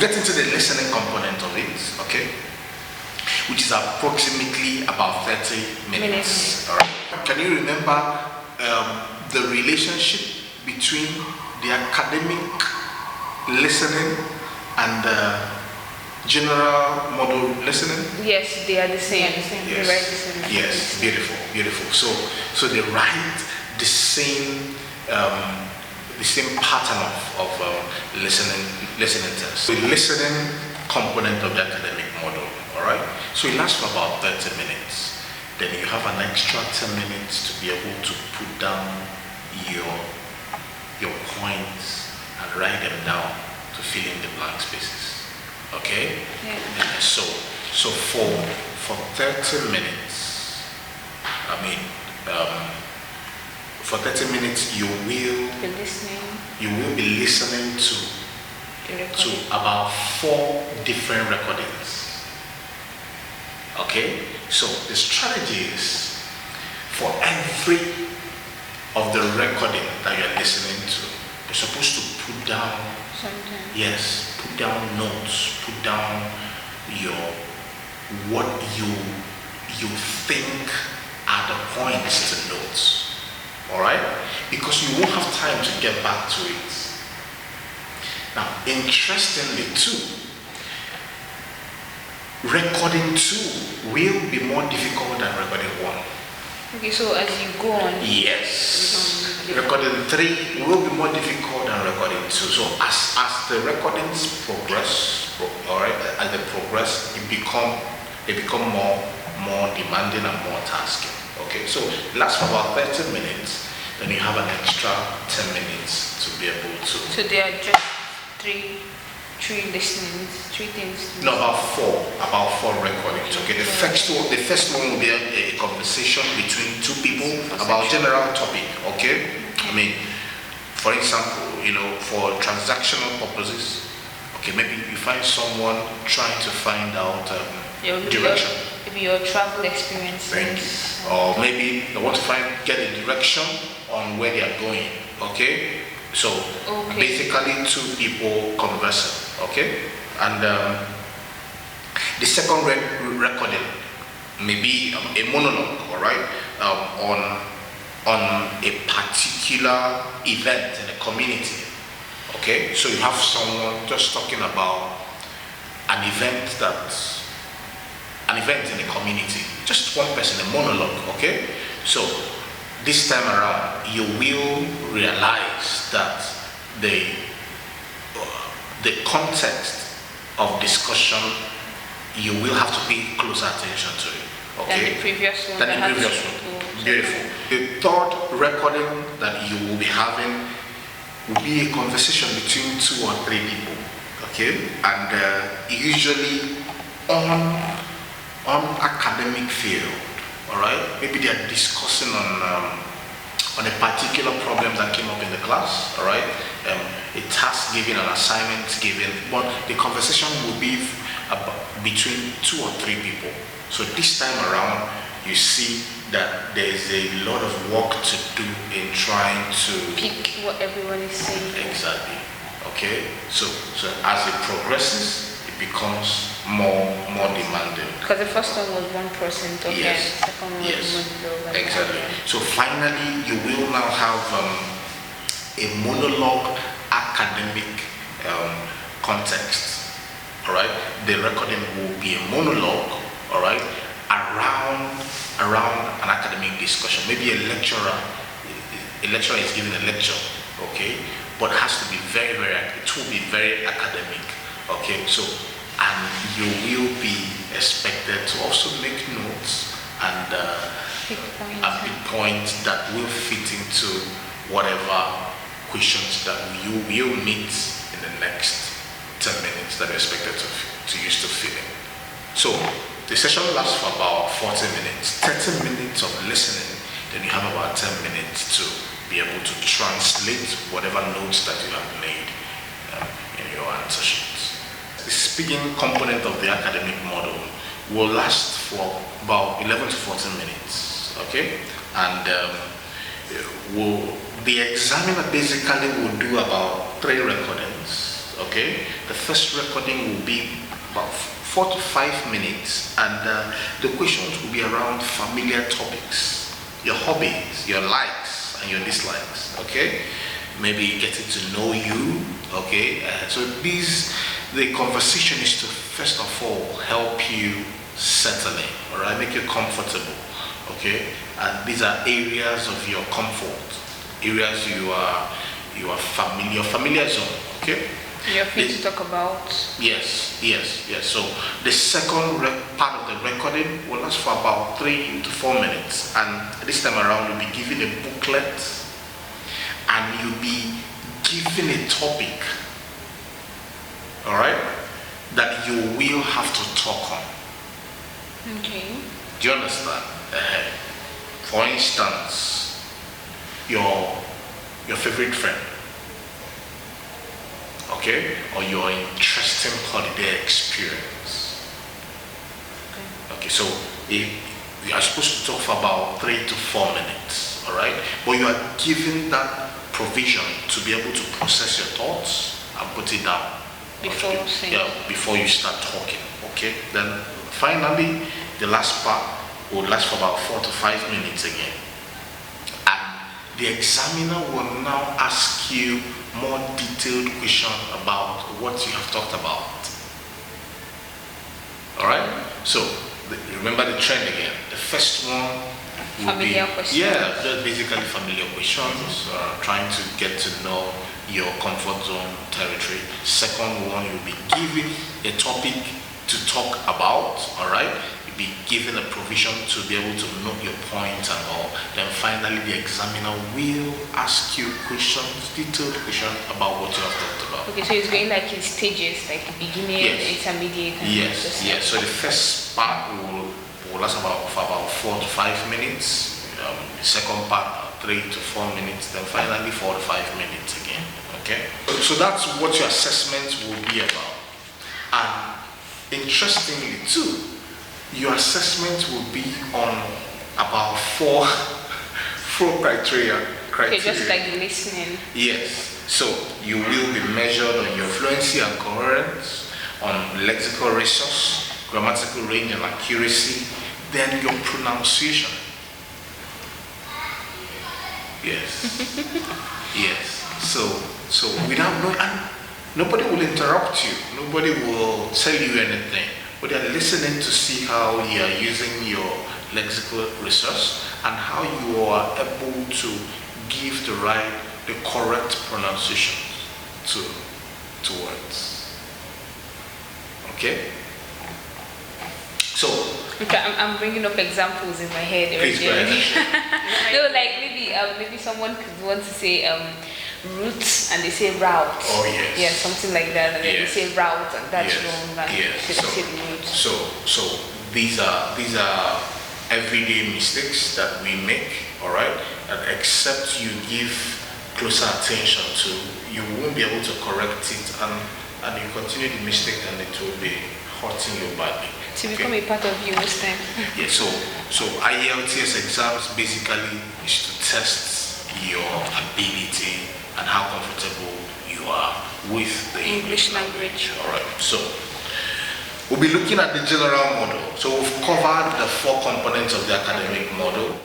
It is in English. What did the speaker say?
get into the listening component of it, okay, which is approximately about 30 minutes. All right. Can you remember the relationship between the academic listening and the general model listening? Yes, they are the same. Yes. They write the same. Yes, beautiful. So they write the same pattern of listening tests. The listening component of the academic model. All right. So it lasts for about 30 minutes. Then you have an extra 10 minutes to be able to put down your points and write them down to fill in the blank spaces. Okay? Yeah. So for 30 minutes, for 30 minutes you will be listening to about 4 different recordings. Okay? So the strategy is for every of the recording that you're listening to, you're supposed to put down something. Yes, put down notes, put down what you think are the points to notes. Alright? Because you won't have time to get back to it. Now, interestingly too, recording 2 will be more difficult than recording 1. Okay, so as you go on. Yes. Recording 3 will be more difficult than recording 2. So as the recordings progress, alright, as they progress, they become more demanding and more tasking. Okay, so it lasts for about 30 minutes, then you have an extra 10 minutes to be able to. So there are just three listenings, 3 things. No, about four recordings. Okay, the first one will be a conversation between 2 people about general topic. Okay, I mean, for example, for transactional purposes. Okay, maybe you find someone trying to find out direction. Maybe your travel experiences. Thank you. Or maybe they want to get a direction on where they are going. Okay, so basically 2 people conversing. Okay, and the second recording may be a monologue, all right, on a particular event in the community. Okay, so you have someone just talking about an event in the community, just one person, a monologue. Okay, so this time around you will realize that the context of discussion, you will have to pay close attention to it. Okay? Than the previous one. Beautiful. The third recording that you will be having will be a conversation between 2 or 3 people. Okay? And usually on academic field. Alright? Maybe they are discussing on a particular problem that came up in the class. Alright? A task given, an assignment given, but the conversation will be between 2 or 3 people. So this time around, you see that there is a lot of work to do in trying to pick what everyone is saying. Exactly. Okay. So as it progresses, it becomes more demanding. Because the first one was 1%. Okay. Yes. The second one was exactly. So finally, you will now have a monologue academic context. All right, the recording will be a monologue. All right, around an academic discussion. Maybe a lecturer is giving a lecture. Okay, but it has to be very it will be very academic. Okay, so and you will be expected to also make notes and pick points that will fit into whatever questions that you will meet in the next 10 minutes that you're expected to use to fill in. So the session lasts for about 40 minutes, 30 minutes of listening, then you have about 10 minutes to be able to translate whatever notes that you have made in your answer sheets. The speaking component of the academic model will last for about 11 to 14 minutes, okay? And the examiner basically will do about 3 recordings, Okay, the first recording will be about 4 to 5 minutes, and the questions will be around familiar topics, your hobbies, your likes and your dislikes. Okay, maybe getting to know you. Okay, so the conversation is to first of all help you settle in, all right, make you comfortable. Okay, and these are areas of your comfort, areas you are familiar zone. Okay, You're free to talk about. Yes. So the second part of the recording will last for about 3 to 4 minutes, and this time around you'll be given a booklet and you'll be given a topic, all right, that you will have to talk on. Okay. Do you understand? For instance, your favorite friend, okay, or your interesting holiday experience. Okay, so if you are supposed to talk for about 3 to 4 minutes, all right, but you are given that provision to be able to process your thoughts and put it down before you start talking. Okay, then finally the last part will last for about 4 to 5 minutes again, and the examiner will now ask you more detailed questions about what you have talked about. All right, so remember the trend again. The first one will Familiar questions. just basically familiar questions, trying to get to know your comfort zone territory. Second one, you'll be given a topic to talk about. All right, you'll be given a provision to be able to note your points and all. Then finally the examiner will ask you questions, detailed questions about what you have talked about. Okay, so it's going like in stages, like beginning, intermediate, and Yes. So the first part will last for about 4 to 5 minutes. The second part 3 to 4 minutes. Then finally 4 to 5 minutes again. Okay. So that's what your assessment will be about. And interestingly too, your assessment will be on about four criteria. Okay, just like listening. Yes. So you will be measured on your fluency and coherence, on lexical resource, grammatical range and accuracy, then your pronunciation. Yes. Yes. So without and nobody will interrupt you. Nobody will tell you anything. But they are listening to see how you are using your lexical resource and how you are able to give the correct pronunciation to words. Okay? So Okay, I'm bringing up examples in my head already. please go ahead. No, like maybe someone could want to say route and they say route. Oh yes. Yeah, something like that, and then Yes. they say route and that's Yes. wrong. And Yes. should I say the route? So these are everyday mistakes that we make, all right? And except you give closer attention to, you won't be able to correct it, and you continue the mistake, and it will be hurting you badly. To become a part of you this time. Yeah. So IELTS exams basically is to test your ability and how comfortable you are with the English language. All right. So we'll be looking at the general model. So we've covered the 4 components of the academic model.